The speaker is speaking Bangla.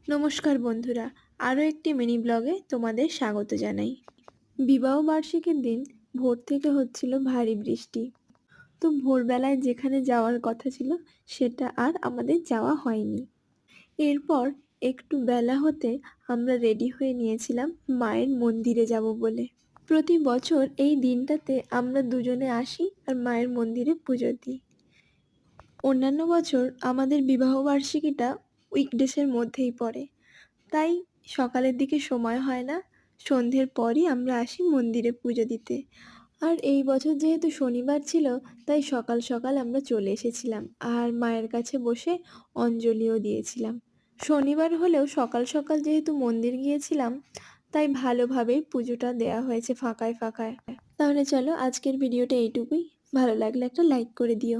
নমস্কার বন্ধুরা, আরও একটি মিনি ব্লগে তোমাদের স্বাগত জানাই। বিবাহ বার্ষিকীর দিন ভোর থেকে হচ্ছিল ভারী বৃষ্টি। তো ভোরবেলায় যেখানে যাওয়ার কথা ছিল সেটা আর আমাদের যাওয়া হয়নি। এরপর একটু বেলা হতে আমরা রেডি হয়ে নিয়েছিলাম মায়ের মন্দিরে যাব বলে। প্রতি বছর এই দিনটাতে আমরা দুজনে আসি আর মায়ের মন্দিরে পুজো দিই। অন্যান্য বছর আমাদের বিবাহ বার্ষিকীটা উইকডেসের মধ্যেই পড়ে, তাই সকালের দিকে সময় হয় না, সন্ধ্যের পরই আমরা আসি মন্দিরে পুজো দিতে। আর এই বছর যেহেতু শনিবার ছিল, তাই সকাল সকাল আমরা চলে এসেছিলাম আর মায়ের কাছে বসে অঞ্জলিও দিয়েছিলাম। শনিবার হলেও সকাল সকাল যেহেতু মন্দির গিয়েছিলাম, তাই ভালোভাবেই পুজোটা দেওয়া হয়েছে ফাঁকায় ফাঁকায়। তাহলে চলো, আজকের ভিডিওটা এইটুকুই। ভালো লাগলে একটা লাইক করে দিও।